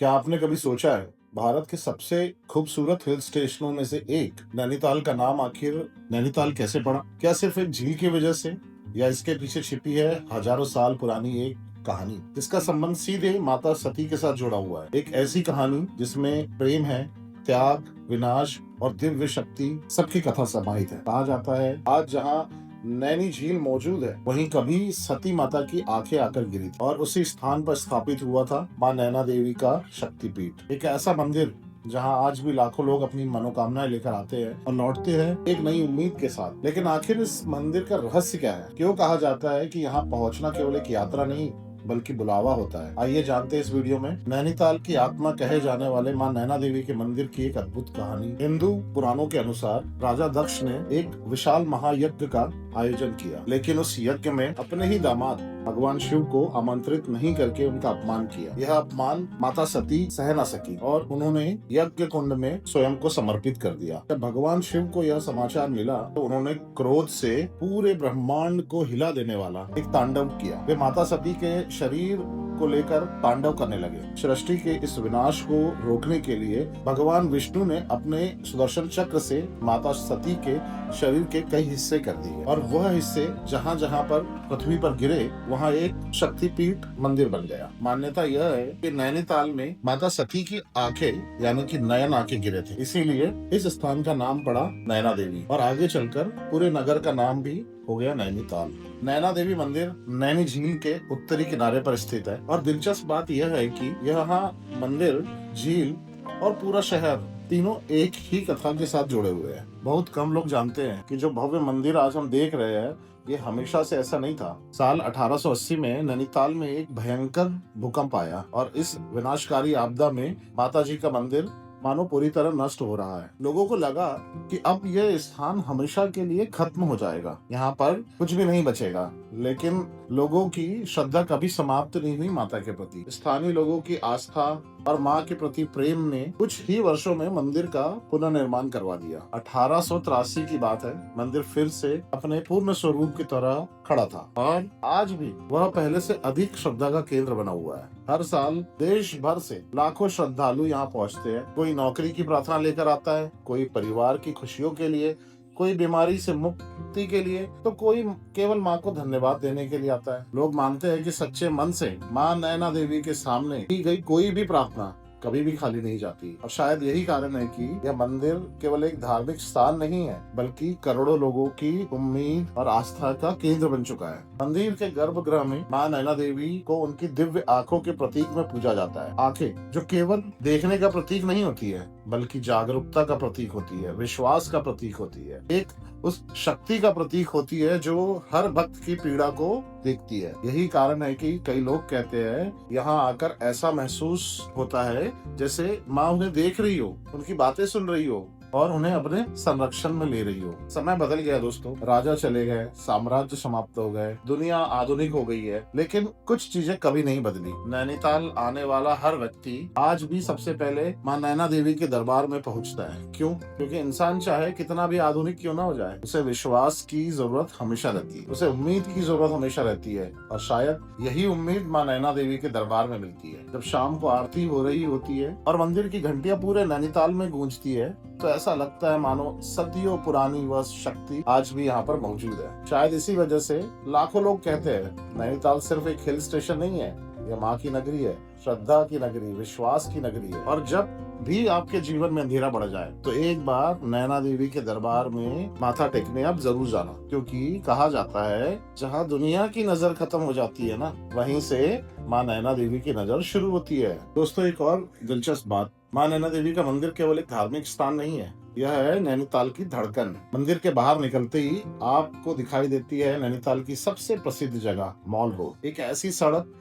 क्या आपने कभी सोचा है भारत के सबसे खूबसूरत हिल स्टेशनों में से एक नैनीताल का नाम आखिर नैनीताल कैसे पड़ा? क्या सिर्फ एक झील की वजह से, या इसके पीछे छिपी है हजारों साल पुरानी एक कहानी जिसका संबंध सीधे माता सती के साथ जुड़ा हुआ है? एक ऐसी कहानी जिसमें प्रेम है, त्याग, विनाश और दिव्य शक्ति सबकी कथा समाहित है। कहा जाता है आज जहाँ नैनी झील मौजूद है वहीं कभी सती माता की आंखें आकर गिरी थी और उसी स्थान पर स्थापित हुआ था माँ नैना देवी का शक्तिपीठ। एक ऐसा मंदिर जहाँ आज भी लाखों लोग अपनी मनोकामनाएं लेकर आते हैं और लौटते हैं एक नई उम्मीद के साथ। लेकिन आखिर इस मंदिर का रहस्य क्या है? क्यों कहा जाता है कि यहाँ पहुँचना केवल एक यात्रा नहीं बल्कि बुलावा होता है? आइए जानते हैं इस वीडियो में नैनीताल की आत्मा कहे जाने वाले माँ नैना देवी के मंदिर की एक अद्भुत कहानी। हिंदू पुराणों के अनुसार राजा दक्ष ने एक विशाल महायज्ञ का आयोजन किया, लेकिन उस यज्ञ में अपने ही दामाद भगवान शिव को आमंत्रित नहीं करके उनका अपमान किया। यह अपमान माता सती सह न सकी और उन्होंने यज्ञ कुंड में स्वयं को समर्पित कर दिया। जब भगवान शिव को यह समाचार मिला तो उन्होंने क्रोध से पूरे ब्रह्मांड को हिला देने वाला एक तांडव किया। वे माता सती के शरीर को लेकर तांडव करने लगे। सृष्टि के इस विनाश को रोकने के लिए भगवान विष्णु ने अपने सुदर्शन चक्र से माता सती के शरीर के कई हिस्से कर दिए और वह हिस्से जहाँ जहाँ पर पृथ्वी पर गिरे वहाँ एक शक्तिपीठ मंदिर बन गया। मान्यता यह है कि नैनीताल में माता सती की आंखें यानी कि नयन आंखें गिरे थे, इसीलिए इस स्थान का नाम पड़ा नैना देवी और आगे चलकर पूरे नगर का नाम भी हो गया नैनीताल। नैना देवी मंदिर नैनी झील के उत्तरी किनारे पर स्थित है और दिलचस्प बात यह है कि यहाँ मंदिर, झील और पूरा शहर तीनों एक ही कथा के साथ जुड़े हुए हैं। बहुत कम लोग जानते हैं कि जो भव्य मंदिर आज हम देख रहे हैं ये हमेशा से ऐसा नहीं था। साल 1880 में नैनीताल में एक भयंकर भूकंप आया और इस विनाशकारी आपदा में माता जी का मंदिर मानो पूरी तरह नष्ट हो रहा है। लोगों को लगा कि अब यह स्थान हमेशा के लिए खत्म हो जाएगा, यहाँ पर कुछ भी नहीं बचेगा। लेकिन लोगों की श्रद्धा कभी समाप्त नहीं हुई माता के प्रति। स्थानीय लोगों की आस्था और माँ के प्रति प्रेम ने कुछ ही वर्षों में मंदिर का पुनर्निर्माण करवा दिया। 1883 की बात है, मंदिर फिर से अपने पूर्ण स्वरूप की तरह खड़ा था और आज भी वह पहले से अधिक श्रद्धा का केंद्र बना हुआ है। हर साल देश भर से लाखों श्रद्धालु यहाँ पहुँचते हैं। कोई नौकरी की प्रार्थना लेकर आता है, कोई परिवार की खुशियों के लिए, कोई बीमारी से मुक्ति के लिए, तो कोई केवल माँ को धन्यवाद देने के लिए आता है। लोग मानते हैं कि सच्चे मन से माँ नैना देवी के सामने की गई कोई भी प्रार्थना कभी भी खाली नहीं जाती और शायद यही कारण है कि यह मंदिर केवल एक धार्मिक स्थान नहीं है बल्कि करोड़ों लोगों की उम्मीद और आस्था का केंद्र बन चुका है। मंदिर के गर्भगृह में माँ नैना देवी को उनकी दिव्य आंखों के प्रतीक में पूजा जाता है। आंखें जो केवल देखने का प्रतीक नहीं होती है बल्कि जागरूकता का प्रतीक होती है, विश्वास का प्रतीक होती है, एक उस शक्ति का प्रतीक होती है जो हर भक्त की पीड़ा को देखती है। यही कारण है कि कई लोग कहते हैं यहाँ आकर ऐसा महसूस होता है जैसे माँ उन्हें देख रही हो, उनकी बातें सुन रही हो और उन्हें अपने संरक्षण में ले रही हो। समय बदल गया दोस्तों, राजा चले गए, साम्राज्य समाप्त हो गए, दुनिया आधुनिक हो गई है, लेकिन कुछ चीजें कभी नहीं बदली। नैनीताल आने वाला हर व्यक्ति आज भी सबसे पहले माँ नैना देवी के दरबार में पहुंचता है। क्यों? क्योंकि इंसान चाहे कितना भी आधुनिक क्यों ना हो जाए, उसे विश्वास की जरूरत हमेशा रहती है, उसे उम्मीद की जरूरत हमेशा रहती है और शायद यही उम्मीद माँ नैना देवी के दरबार में मिलती है। जब शाम को आरती हो रही होती है और मंदिर की घंटियां पूरे नैनीताल में गूंजती है तो ऐसा लगता है मानो सदियों पुरानी वह शक्ति आज भी यहाँ पर मौजूद है। शायद इसी वजह से लाखों लोग कहते हैं नैनीताल सिर्फ एक हिल स्टेशन नहीं है, यह माँ की नगरी है, श्रद्धा की नगरी, विश्वास की नगरी है। और जब भी आपके जीवन में अंधेरा बढ़ जाए तो एक बार नैना देवी के दरबार में माथा टेकने आप जरूर जाना, क्योंकि कहा जाता है जहाँ दुनिया की नजर खत्म हो जाती है ना, वहीं से माँ नैना देवी की नजर शुरू होती है। दोस्तों एक और दिलचस्प बात, माँ नैना देवी का मंदिर केवल एक धार्मिक स्थान नहीं है, यह है नैनीताल की धड़कन। मंदिर के बाहर निकलते ही आपको दिखाई देती है नैनीताल की सबसे प्रसिद्ध जगह मॉल रोड, एक ऐसी सड़क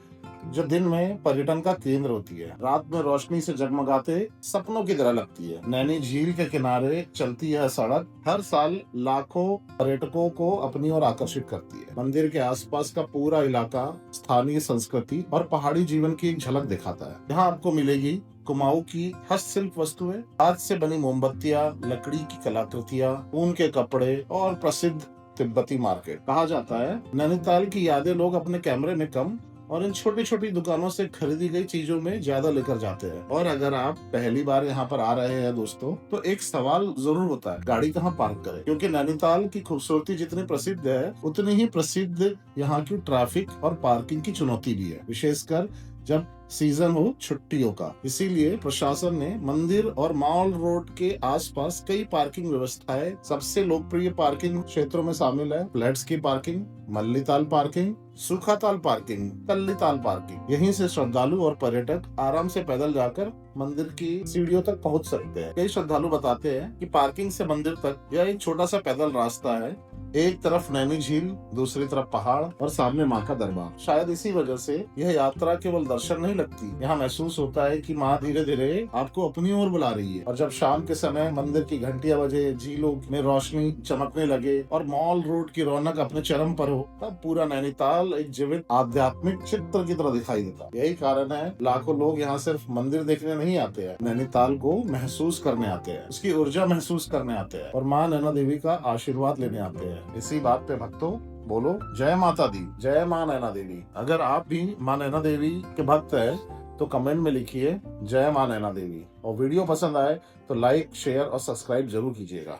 जो दिन में पर्यटन का केंद्र होती है, रात में रोशनी से जगमगाते सपनों की तरह लगती है। नैनी झील के किनारे चलती यह सड़क हर साल लाखों पर्यटकों को अपनी ओर आकर्षित करती है। मंदिर के आसपास का पूरा इलाका स्थानीय संस्कृति और पहाड़ी जीवन की एक झलक दिखाता है। यहाँ आपको मिलेगी कुमाऊं की हस्तशिल्प वस्तुएं, हाथ से बनी मोमबत्तियां, लकड़ी की कलाकृतियां, ऊन के कपड़े और प्रसिद्ध तिब्बती मार्केट। कहा जाता है नैनीताल की यादें लोग अपने कैमरे में कम और इन छोटी छोटी दुकानों से खरीदी गई चीजों में ज्यादा लेकर जाते हैं। और अगर आप पहली बार यहाँ पर आ रहे हैं दोस्तों, तो एक सवाल जरूर होता है, गाड़ी कहाँ पार्क करें? क्योंकि नैनीताल की खूबसूरती जितनी प्रसिद्ध है, उतनी ही प्रसिद्ध यहाँ की ट्रैफिक और पार्किंग की चुनौती भी है, विशेषकर जब सीजन हो छुट्टियों का। इसीलिए प्रशासन ने मंदिर और मॉल रोड के आसपास कई पार्किंग व्यवस्थाएं, सबसे लोकप्रिय पार्किंग क्षेत्रों में शामिल है फ्लैट्स की parking, Mallital parking, Sukhatal parking, Tallital parking. यहीं से श्रद्धालु और पर्यटक आराम से पैदल जाकर मंदिर की सीढ़ियों तक पहुंच सकते हैं। कई श्रद्धालु बताते हैं कि पार्किंग से मंदिर तक यह एक छोटा सा पैदल रास्ता है, एक तरफ नैनी झील, दूसरी तरफ पहाड़ और सामने माँ का दरबार। शायद इसी वजह से यह यात्रा केवल दर्शन नहीं लगती, यहाँ महसूस होता है कि माँ धीरे धीरे आपको अपनी ओर बुला रही है। और जब शाम के समय मंदिर की घंटियां बजे, झीलों में रोशनी चमकने लगे और मॉल रोड की रौनक अपने चरम पर हो, तब पूरा नैनीताल एक जीवित आध्यात्मिक चित्र की तरह दिखाई देता। यही कारण है लाखों लोग यहाँ सिर्फ मंदिर देखने नहीं आते हैं, नैनीताल को महसूस करने आते हैं, उसकी ऊर्जा महसूस करने आते हैं और माँ नैना देवी का आशीर्वाद लेने आते हैं। इसी बात पे भक्तों बोलो जय माता दी, जय माँ नैना देवी। अगर आप भी माँ नैना देवी के भक्त हैं तो कमेंट में लिखिए जय माँ नैना देवी, और वीडियो पसंद आए तो लाइक, शेयर और सब्सक्राइब जरूर कीजिएगा।